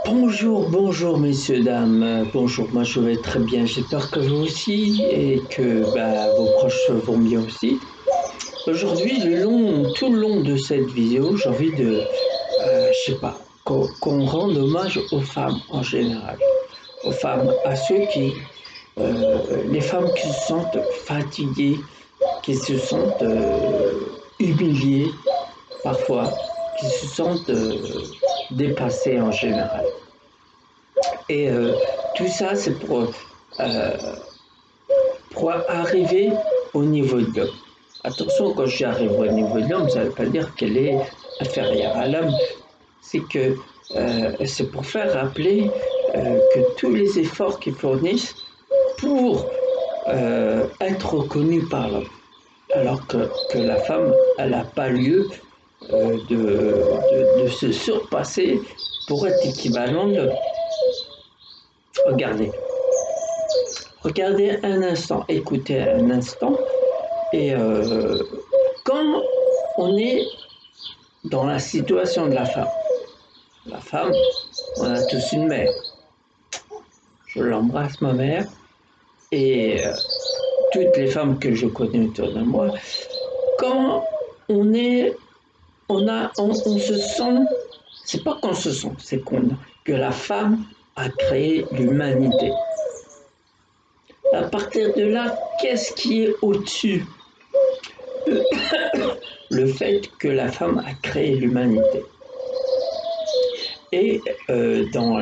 Bonjour, bonjour messieurs, dames. Bonjour, moi je vais très bien. J'espère que vous aussi et que vos proches vont bien aussi. Aujourd'hui, tout le long de cette vidéo, j'ai envie de, je sais pas, qu'on rende hommage aux femmes en général. Aux femmes, à ceux les femmes qui se sentent fatiguées, qui se sentent humiliées parfois, qui se sentent dépassées en général. Et tout ça, c'est pour arriver au niveau de l'homme. Attention, quand j'arrive au niveau de l'homme, ça ne veut pas dire qu'elle est inférieure à l'homme. C'est pour faire rappeler que tous les efforts qu'ils fournissent pour être reconnus par l'homme, alors que la femme, elle n'a pas lieu de se surpasser pour être équivalent de l'homme. Regardez, regardez un instant, écoutez un instant, et quand on est dans la situation de la femme, on a tous une mère. Je l'embrasse, ma mère, et toutes les femmes que je connais autour de moi. Quand on est, on se sent, c'est pas qu'on se sent, c'est que la femme a créé l'humanité. À partir de là, qu'est-ce qui est au-dessus? Le fait que la femme a créé l'humanité. Et dans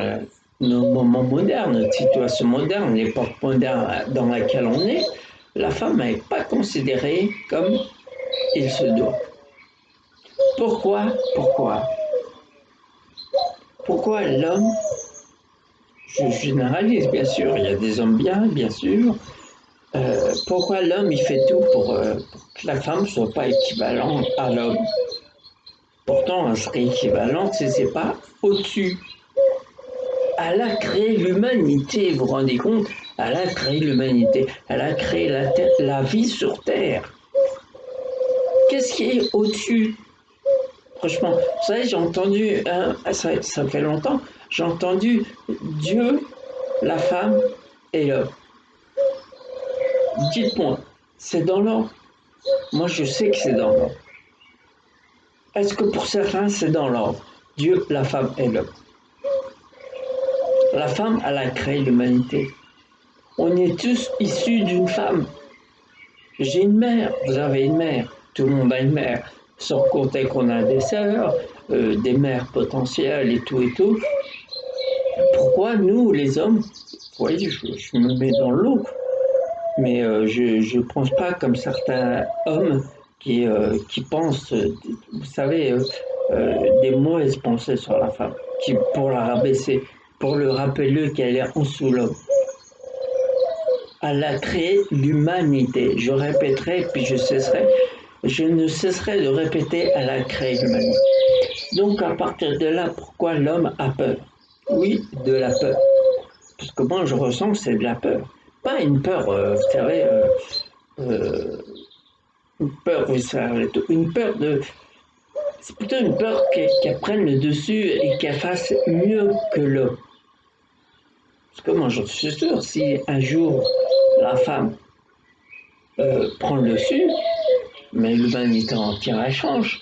nos moments modernes, notre situation moderne, l'époque moderne dans laquelle on est, la femme n'est pas considérée comme il se doit. Pourquoi Pourquoi l'homme, je généralise bien sûr, il y a des hommes bien sûr, pourquoi l'homme il fait tout pour que la femme ne soit pas équivalente à l'homme? Pourtant, elle serait équivalente si ce n'est pas au-dessus. Elle a créé l'humanité, vous vous rendez compte? Elle a créé l'humanité, elle a créé la vie sur Terre. Qu'est-ce qui est au-dessus? Franchement, vous savez, j'ai entendu, ça fait longtemps, j'ai entendu Dieu, la femme et l'homme. Dites-moi, c'est dans l'ordre? Moi, je sais que c'est dans l'ordre. Est-ce que pour certains, c'est dans l'ordre? Dieu, la femme et l'homme. La femme, elle a créé l'humanité. On est tous issus d'une femme. J'ai une mère, vous avez une mère, tout le monde a une mère, sans compter qu'on a des sœurs, des mères potentielles et tout et tout. Pourquoi nous, les hommes, vous voyez, je me mets dans l'eau, mais je ne pense pas comme certains hommes qui pensent, vous savez, des mauvaises pensées sur la femme, qui, pour la rabaisser, pour le rappeler qu'elle est en dessous l'homme. Elle a créé l'humanité. Je répéterai, puis je ne cesserai de répéter, elle a créé l'humanité. Donc à partir de là, pourquoi l'homme a peur? Oui, de la peur. Parce que moi je ressens que c'est de la peur. Pas une peur, vous savez, euh, une peur de... C'est plutôt une peur qu'elle prenne le dessus et qu'elle fasse mieux que l'homme. Parce que moi je suis sûr, si un jour la femme prend le dessus, mais l'humanité entière elle change.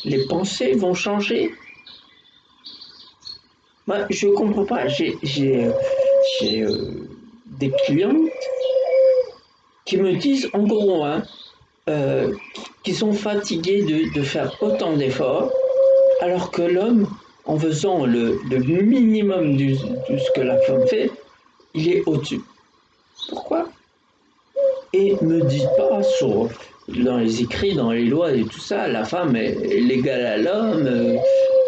Les pensées vont changer. Moi, je ne comprends pas. Des clientes qui me disent en gros qui sont fatiguées de faire autant d'efforts, alors que l'homme, en faisant le minimum de ce que la femme fait, il est au-dessus. Pourquoi? Et ne dites pas dans les écrits, dans les lois et tout ça, la femme est l'égale à l'homme.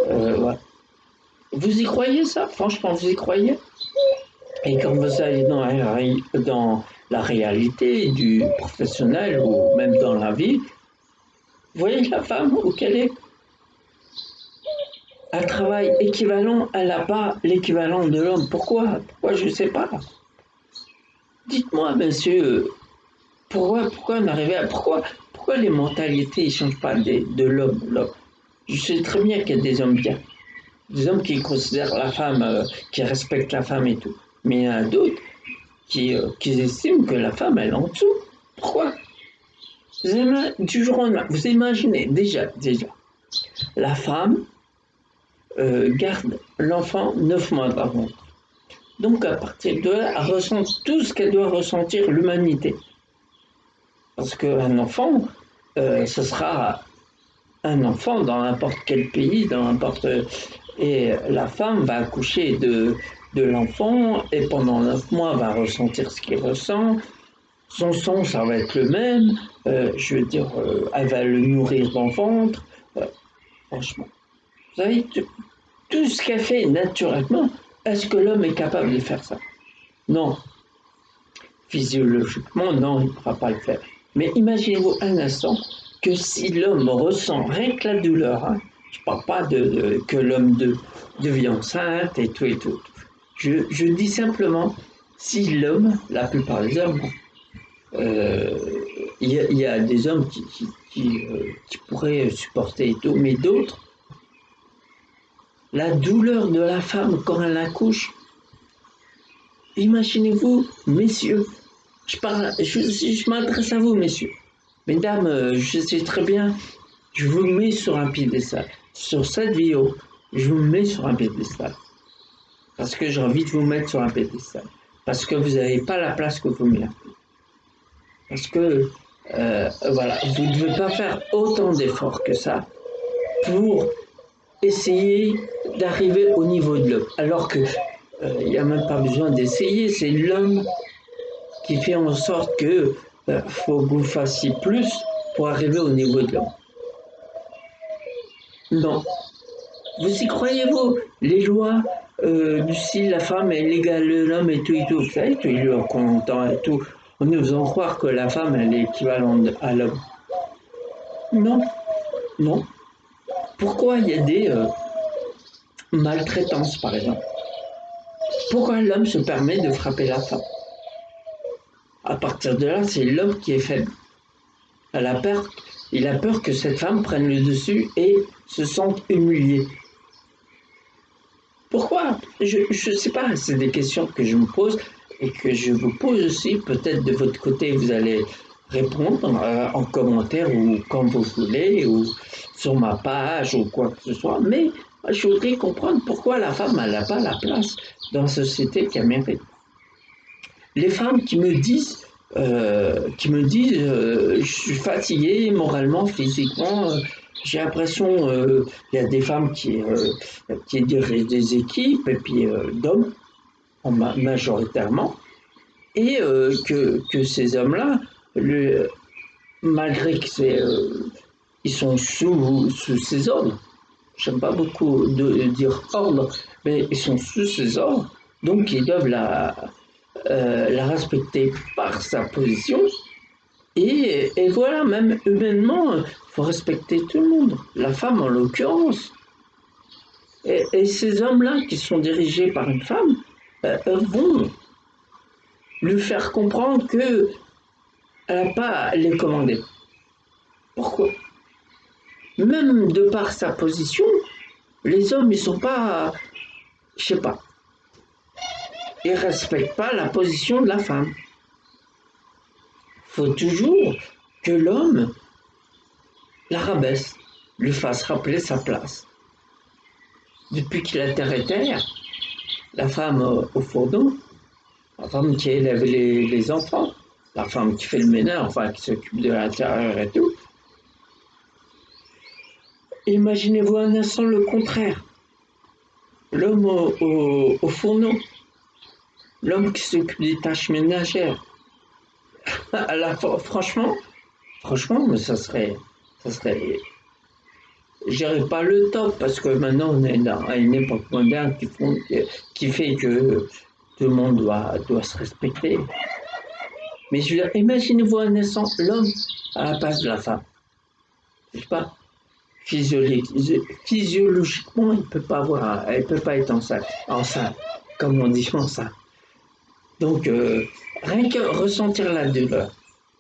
Ouais. Vous y croyez ça? Franchement, vous y croyez? Et quand vous allez dans la réalité du professionnel ou même dans la vie, vous voyez la femme où qu'elle est? Elle travaille équivalent, elle n'a pas l'équivalent de l'homme. Pourquoi je ne sais pas. Dites-moi, monsieur, pourquoi on arrive à... Pourquoi les mentalités ne changent pas de l'homme? Je sais très bien qu'il y a des hommes bien. des hommes qui considèrent la femme, qui respectent la femme et tout. Mais il y en a d'autres qui estiment que la femme, elle est en dessous. Pourquoi? Du jour au lendemain, vous imaginez déjà, la femme garde l'enfant 9 mois avant. Donc à partir de là, elle ressent tout ce qu'elle doit ressentir l'humanité. Parce qu'un enfant, ce sera un enfant dans n'importe quel pays, dans n'importe... Et la femme va accoucher de l'enfant et pendant 9 mois va ressentir ce qu'il ressent. Son sang, ça va être le même. Je veux dire, elle va le nourrir dans le ventre. Franchement, vous savez, tout ce qu'elle fait naturellement, est-ce que l'homme est capable de faire ça? Non. Physiologiquement, non, il ne pourra pas le faire. Mais imaginez-vous un instant que si l'homme ressent rien que la douleur, hein, je ne parle pas que l'homme devient enceinte et tout et tout. Je dis simplement, si l'homme, la plupart des hommes, il y a des hommes qui pourraient supporter et tout, mais d'autres, la douleur de la femme quand elle accouche, imaginez-vous, messieurs, je m'adresse à vous, messieurs. Mesdames, je sais très bien, je vous mets sur un piédestal. Sur cette vidéo, je vous mets sur un piédestal. Parce que j'ai envie de vous mettre sur un piédestal. Parce que vous n'avez pas la place que vous méritez. Parce que, voilà, vous ne devez pas faire autant d'efforts que ça pour essayer d'arriver au niveau de l'homme. Alors que il n'y a même pas besoin d'essayer, c'est l'homme qui fait en sorte que faut que vous fassiez plus pour arriver au niveau de l'homme. Non. Vous y croyez, vous? Les lois du style la femme est l'égale de l'homme et tout, vous savez, tous les jours qu'on entend et tout, en nous faisant croire que la femme elle est équivalente à l'homme. Non, non. Pourquoi il y a des maltraitances, par exemple? Pourquoi l'homme se permet de frapper la femme? À partir de là, c'est l'homme qui est faible. Il a peur que cette femme prenne le dessus et se sente humiliée. Pourquoi? Je ne sais pas, c'est des questions que je me pose et que je vous pose aussi. Peut-être de votre côté, vous allez répondre en commentaire ou quand vous voulez, ou sur ma page ou quoi que ce soit. Mais je voudrais comprendre pourquoi la femme n'a pas la place dans la société qu'elle mérite. Les femmes qui me disent, je suis fatiguée moralement, physiquement, j'ai l'impression, il y a des femmes qui dirigent des équipes, et puis d'hommes, majoritairement, et que ces hommes-là, malgré qu'ils sont sous ces ordres, j'aime pas beaucoup dire ordre, mais ils sont sous ces ordres, donc ils doivent la respecter par sa position. Et voilà, même humainement, il faut respecter tout le monde. La femme, en l'occurrence. Et ces hommes-là, qui sont dirigés par une femme, vont lui faire comprendre qu'elle n'a pas à les commander. Pourquoi? Même de par sa position, les hommes, ils sont pas... Je sais pas. Ils respectent pas la position de la femme. Faut toujours que l'homme la rabaisse, lui fasse rappeler sa place. Depuis que la terre est terre, la femme au fourneau, la femme qui élève les enfants, la femme qui fait le ménage, enfin qui s'occupe de l'intérieur et tout. Imaginez-vous un instant le contraire. L'homme au fourneau, l'homme qui s'occupe des tâches ménagères. Franchement, mais ça serait, je dirais pas le top, parce que maintenant on est à une époque moderne qui fait que tout le monde doit se respecter. Mais je veux dire, imaginez-vous un instant l'homme à la place de la femme. Je sais pas, physiologiquement, elle peut pas être enceinte, comme on dit enceinte. Donc, rien que ressentir la douleur,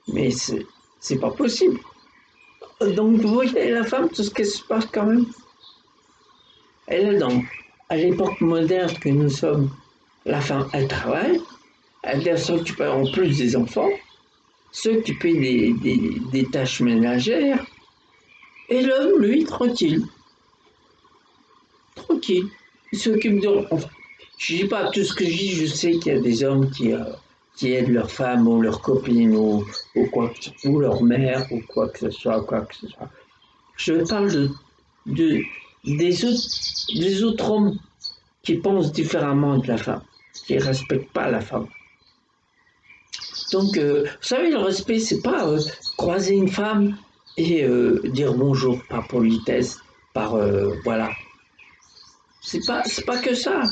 mais c'est pas possible. Donc, vous voyez la femme, tout ce qui se passe quand même. Et là, à l'époque moderne que nous sommes, la femme, elle travaille, elle doit s'occuper en plus des enfants, s'occuper des tâches ménagères, et l'homme, lui, tranquille. Tranquille. Il s'occupe de... Enfin, je dis pas tout ce que je dis, je sais qu'il y a des hommes qui aident leur femme ou leur copine ou leur mère ou quoi que ce soit, Je parle de, des autres hommes qui pensent différemment de la femme, qui ne respectent pas la femme. Donc, vous savez, le respect, c'est pas croiser une femme et dire bonjour par politesse, voilà. C'est pas que ça.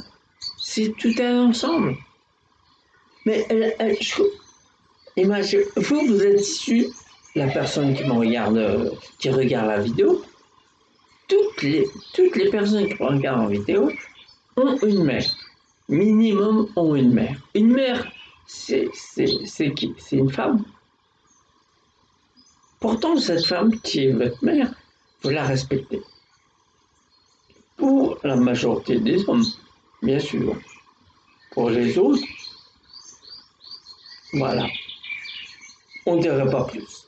C'est tout un ensemble. Mais imagine, vous êtes issu, la personne qui me regarde, qui regarde la vidéo, toutes les personnes qui me regardent en vidéo ont une mère. Minimum ont une mère. Une mère, c'est qui? C'est une femme. Pourtant, cette femme qui est votre mère, vous la respectez. Pour la majorité des hommes, bien sûr. Pour les autres, voilà. On ne dirait pas plus.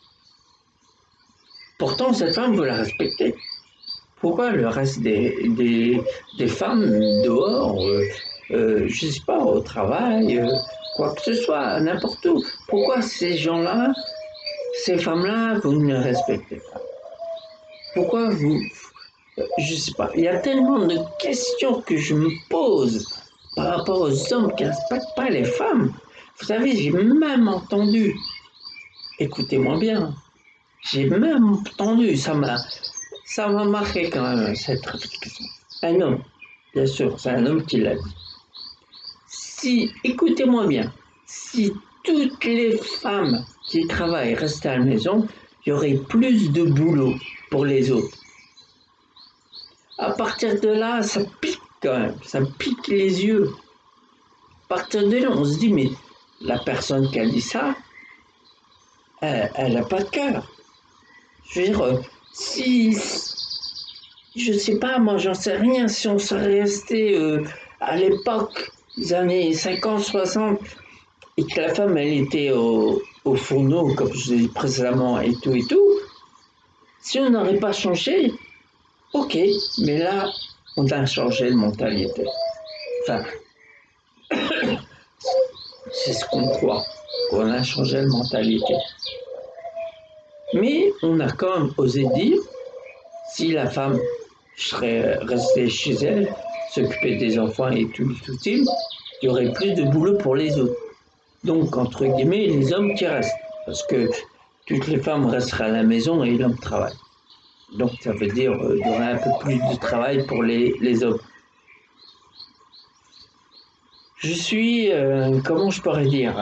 Pourtant, cette femme, vous la respectez. Pourquoi le reste des femmes dehors, je ne sais pas, au travail, quoi que ce soit, n'importe où, pourquoi ces gens-là, ces femmes-là, vous ne les respectez pas? Pourquoi vous, je ne sais pas, il y a tellement de questions que je me pose par rapport aux hommes qui ne respectent pas les femmes. Vous savez, j'ai même entendu, écoutez-moi bien, j'ai même entendu, ça m'a marqué quand même, cette réflexion. Un homme, bien sûr, c'est un homme qui l'a dit. Si, écoutez-moi bien, si toutes les femmes qui travaillent restaient à la maison, il y aurait plus de boulot pour les autres. À partir de là, ça pique quand même, ça pique les yeux. À partir de là, on se dit, mais la personne qui a dit ça, elle n'a pas de cœur. Je veux dire, si, je sais pas, moi j'en sais rien, si on serait resté à l'époque des années 50, 60, et que la femme elle était au fourneau, comme je l'ai dit précédemment, et tout, si on n'aurait pas changé, ok, mais là, on a changé de mentalité. Enfin, c'est ce qu'on croit, qu'on a changé de mentalité. Mais on a quand même osé dire, si la femme serait restée chez elle, s'occuper des enfants et tout, il y aurait plus de boulot pour les autres. Donc, entre guillemets, les hommes qui restent. Parce que toutes les femmes resteraient à la maison et l'homme travaille. Donc, ça veut dire qu'il y aurait un peu plus de travail pour les hommes. Je suis, comment je pourrais dire,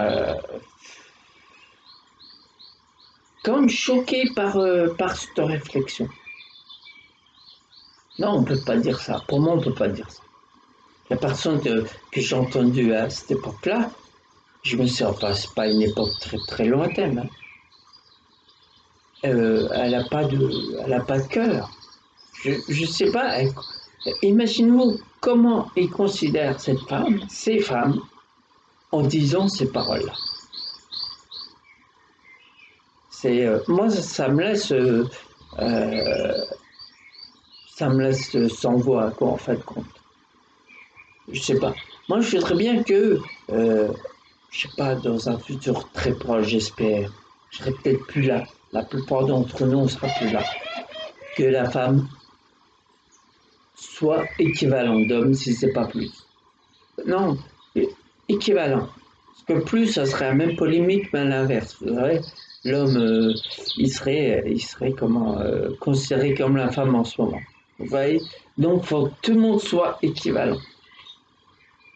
quand même choqué par cette réflexion. Non, on ne peut pas dire ça. Pour moi, on ne peut pas dire ça. La personne que j'ai entendue à cette époque-là, je me suis enfin, c'est pas une époque très lointaine. Hein. Elle n'a pas de cœur. Je sais pas. Imaginez-vous comment il considère cette femme, ces femmes, en disant ces paroles-là. Moi, ça me laisse sans voix, quoi, en fin de compte. Je sais pas. Moi, je voudrais bien que, je sais pas, dans un futur très proche, j'espère, je serai peut-être plus là. La plupart d'entre nous, on sera plus là. Que la femme soit équivalent d'homme, si c'est pas plus. Non, équivalent. Parce que plus, ça serait la même polémique, mais à l'inverse. Vous savez, l'homme, il serait comment, considéré comme la femme en ce moment. Vous voyez? Donc, il faut que tout le monde soit équivalent.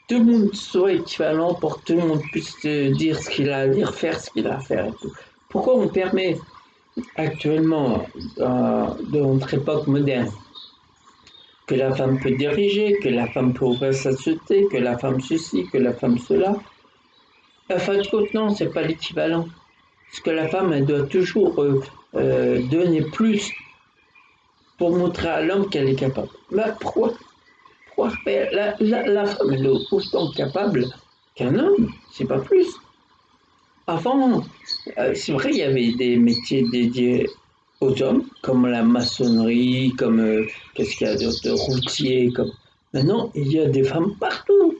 Tout le monde soit équivalent pour que tout le monde puisse dire ce qu'il a à dire, faire ce qu'il a à faire et tout. Pourquoi on permet actuellement, dans notre époque moderne, que la femme peut diriger, que la femme peut ouvrir sa société, que la femme ceci, que la femme cela? En fin de compte, non, c'est pas l'équivalent. Parce que la femme, elle doit toujours donner plus pour montrer à l'homme qu'elle est capable. Mais pourquoi? pouvoir faire. La femme, elle est autant capable qu'un homme, c'est pas plus. Avant, c'est vrai, il y avait des métiers dédiés aux hommes, comme la maçonnerie, comme qu'est-ce qu'il y a de routier, comme. Maintenant, il y a des femmes partout.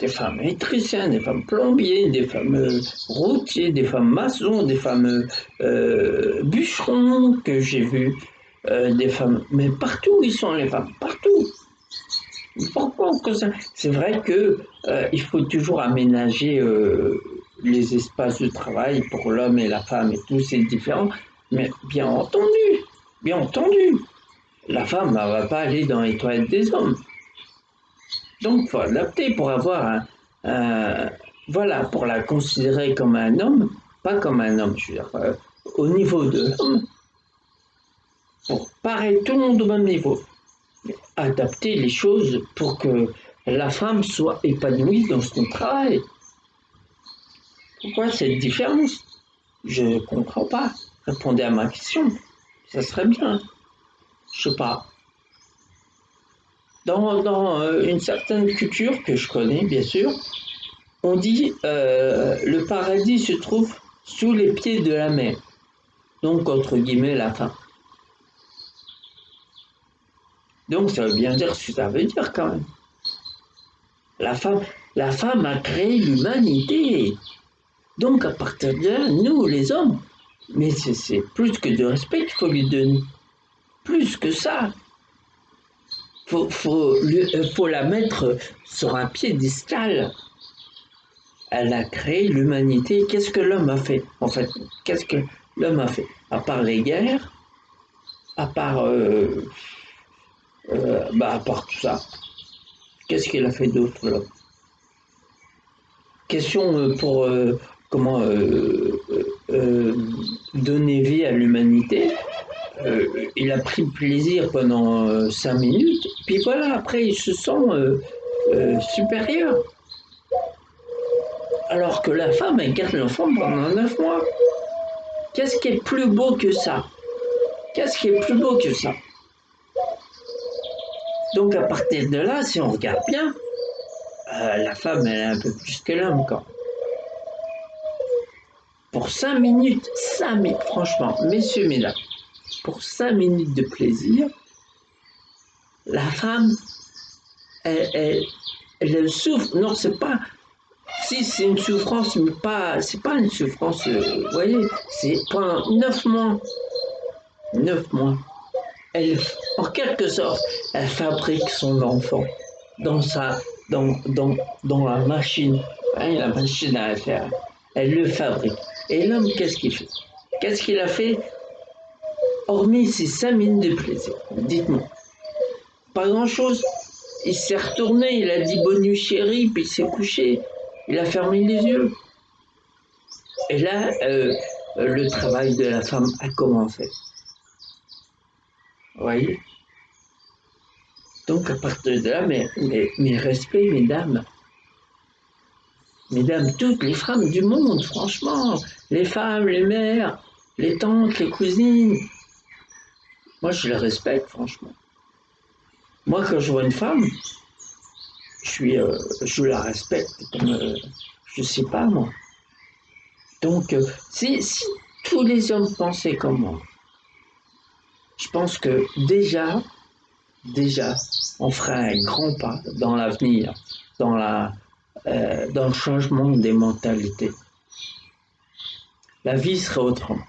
Des femmes électriciennes, des femmes plombiers, des femmes routiers, des femmes maçons, des femmes bûcherons que j'ai vues, des femmes. Mais partout, ils sont les femmes, partout. Pourquoi que ça? C'est vrai que il faut toujours aménager les espaces de travail pour l'homme et la femme et tout, c'est différent. Mais bien entendu, la femme ne va pas aller dans les toilettes des hommes. Donc, il faut adapter pour avoir voilà, pour la considérer comme un homme, pas comme un homme, je veux dire, au niveau de l'homme, pour pareil, tout le monde au même niveau. Adapter les choses pour que la femme soit épanouie dans son travail. Pourquoi cette différence? Je ne comprends pas. Répondez à ma question. Ça serait bien. Je sais pas. Dans une certaine culture que je connais, bien sûr, on dit le paradis se trouve sous les pieds de la mer. Donc, entre guillemets, la femme. Donc, ça veut bien dire ce que ça veut dire quand même. La femme a créé l'humanité. Donc, à partir de là, nous, les hommes, mais c'est plus que de respect qu'il faut lui donner. Plus que ça. Faut la mettre sur un piédestal. Elle a créé l'humanité. Qu'est-ce que l'homme a fait? En fait, qu'est-ce que l'homme a fait? À part les guerres, à part, à part tout ça, qu'est-ce qu'il a fait d'autre, l'homme? Question pour comment donner vie à l'humanité. Il a pris plaisir pendant 5 minutes, puis voilà, après il se sent supérieur. Alors que la femme, elle garde l'enfant pendant 9 mois. Qu'est-ce qui est plus beau que ça? Qu'est-ce qui est plus beau que ça? Donc à partir de là, si on regarde bien, la femme, elle est un peu plus que l'homme, quand. Pour 5 minutes, franchement, messieurs, mesdames, pour 5 minutes de plaisir, la femme, elle souffre. Non, c'est pas. Si c'est une souffrance, mais pas. C'est pas une souffrance, vous voyez, c'est pendant 9 mois. 9 mois. Elle, en quelque sorte, elle fabrique son enfant dans la machine, hein, la machine à faire. Elle le fabrique. Et l'homme, qu'est-ce qu'il fait? Qu'est-ce qu'il a fait, hormis ces 5 minutes de plaisir? Dites-moi. Pas grand-chose. Il s'est retourné, il a dit bonne nuit chérie, puis il s'est couché. Il a fermé les yeux. Et là, le travail de la femme a commencé. Vous voyez? Donc à partir de là, mes respects, mesdames, toutes les femmes du monde, franchement, les femmes, les mères, les tantes, les cousines, moi je les respecte, franchement. Moi, quand je vois une femme, je la respecte comme, je sais pas moi. Donc, si tous les hommes pensaient comme moi, je pense que déjà, on ferait un grand pas dans l'avenir, dans le changement des mentalités. La vie serait autrement.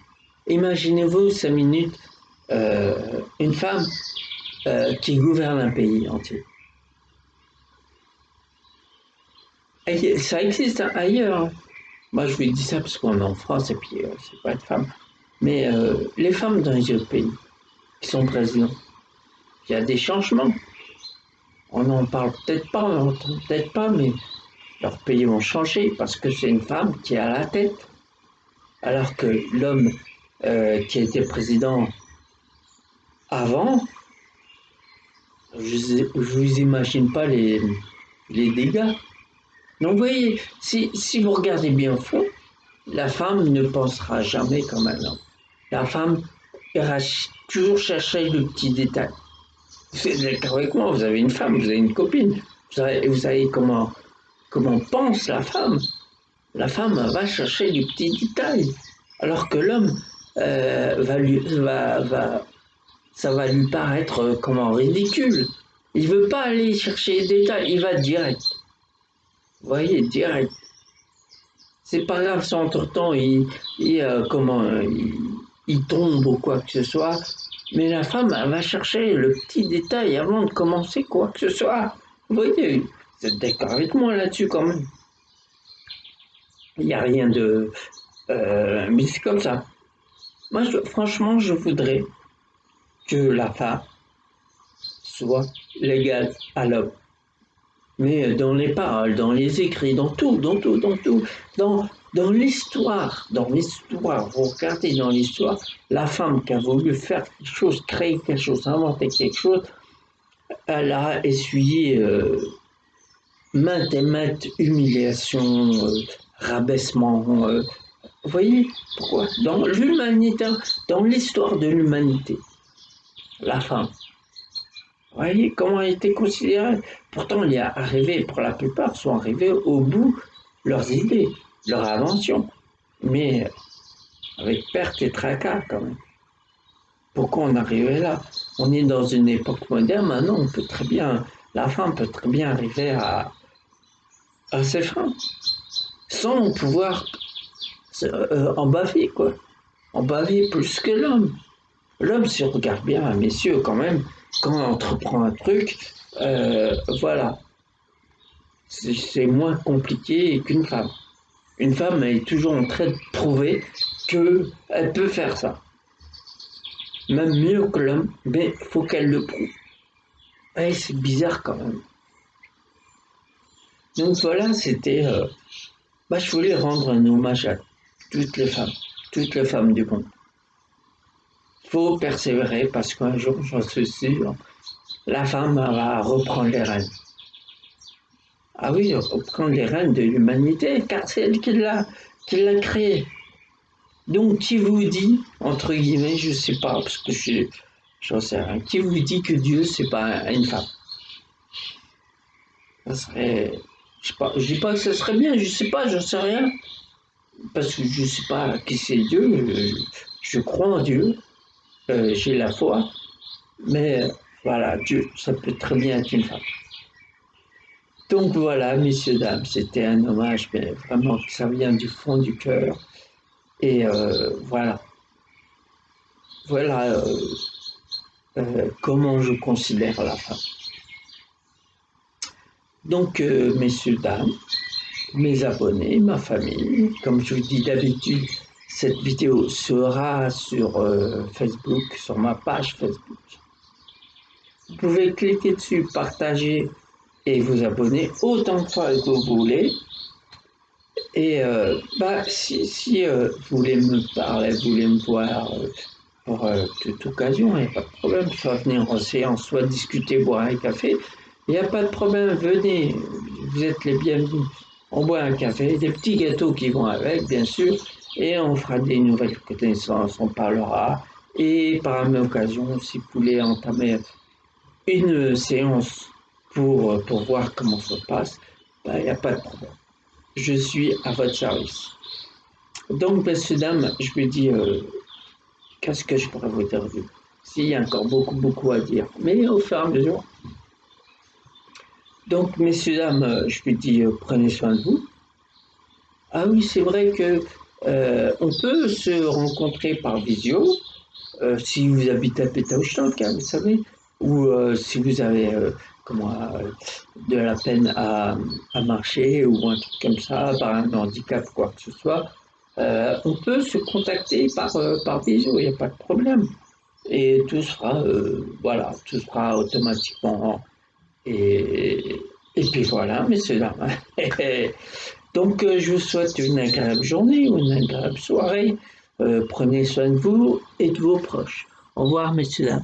Imaginez-vous 5 minutes, une femme qui gouverne un pays entier. Et ça existe ailleurs. Moi, je vous dis ça parce qu'on est en France et puis c'est pas une femme. Mais les femmes dans les autres pays qui sont présidents, il y a des changements. On n'en parle peut-être pas, on n'entend peut-être pas, mais leurs pays vont changer parce que c'est une femme qui est à la tête. Alors que l'homme qui était président avant, je vous imagine pas les dégâts. Donc vous voyez, si vous regardez bien au fond, la femme ne pensera jamais comme un homme. La femme ira toujours chercher le petit détail. Vous êtes d'accord avec moi, vous avez une femme, vous avez une copine. Vous savez comment pense la femme. La femme va chercher du petit détail, alors que l'homme ça va lui paraître comment ridicule. Il veut pas aller chercher les détails, il va direct. Vous voyez, direct. C'est pas grave si entre-temps il tombe ou quoi que ce soit, mais la femme elle va chercher le petit détail avant de commencer quoi que ce soit. Vous voyez, vous êtes d'accord avec moi là-dessus quand même. Il n'y a rien de... mais c'est comme ça. Moi, franchement, je voudrais que la femme soit l'égale à l'homme. Mais dans les paroles, dans les écrits, dans tout, dans l'histoire, vous regardez dans l'histoire, la femme qui a voulu faire quelque chose, créer quelque chose, inventer quelque chose, elle a essuyé maintes et maintes humiliations, rabaissements. Vous voyez pourquoi? Dans l'humanité, dans l'histoire de l'humanité, la femme. Vous voyez comment elle était considérée. Pourtant, il y a arrivé, pour la plupart, sont arrivés au bout leurs idées, leurs inventions. Mais avec perte et tracas quand même. Pourquoi on arrivait là? On est dans une époque moderne, maintenant on peut très bien, la femme peut très bien arriver à ses fins, sans pouvoir en baver, quoi. En baver plus que l'homme. L'homme, si on regarde bien, messieurs, quand même, quand on entreprend un truc, voilà, c'est moins compliqué qu'une femme. Une femme elle est toujours en train de prouver qu'elle peut faire ça. Même mieux que l'homme, mais il faut qu'elle le prouve. Ouais, c'est bizarre quand même. Donc voilà, c'était... je voulais rendre un hommage à toutes les femmes du monde. Il faut persévérer parce qu'un jour, j'en suis sûr, la femme va reprendre les rênes. Ah oui, reprendre les rênes de l'humanité, car c'est elle qui l'a créée. Donc, qui vous dit, entre guillemets, je sais pas, parce que j'en sais rien, qui vous dit que Dieu, c'est pas une femme? Ça serait, je sais pas, je dis pas que ça serait bien, je sais pas, j'en sais rien, parce que je sais pas qui c'est Dieu, je crois en Dieu, j'ai la foi, mais voilà, Dieu, ça peut très bien être une femme. Donc voilà, messieurs, dames, c'était un hommage, mais vraiment que ça vient du fond du cœur. Et voilà, voilà comment je considère la femme. Donc, messieurs, dames, mes abonnés, ma famille, comme je vous dis d'habitude, cette vidéo sera sur Facebook, sur ma page Facebook. Vous pouvez cliquer dessus, partager et vous abonner autant de fois que vous voulez. Et si vous voulez me parler, vous voulez me voir pour toute occasion, il n'y a pas de problème. Soit venir en séance, soit discuter, boire un café. Il n'y a pas de problème, venez, vous êtes les bienvenus. On boit un café, des petits gâteaux qui vont avec, bien sûr, et on fera des nouvelles connaissances, on parlera. Et par la même occasion, si vous voulez entamer une séance pour voir comment ça se passe, il n'y a pas de problème. Je suis à votre service. Donc, messieurs, dames, je me dis, qu'est-ce que je pourrais vous dire? S'il y a encore beaucoup à dire, mais au fur et à mesure. Donc, messieurs, dames, je me dis, prenez soin de vous. Ah oui, c'est vrai que on peut se rencontrer par visio, si vous habitez à Pétaouchnok, vous savez, ou si vous avez de la peine à marcher ou un truc comme ça, par un handicap, quoi que ce soit. On peut se contacter par visio, il n'y a pas de problème. Et voilà, tout sera automatiquement. Et, et puis voilà, messieurs, dames. Donc, je vous souhaite une agréable journée ou une agréable soirée. Prenez soin de vous et de vos proches. Au revoir, messieurs, dames.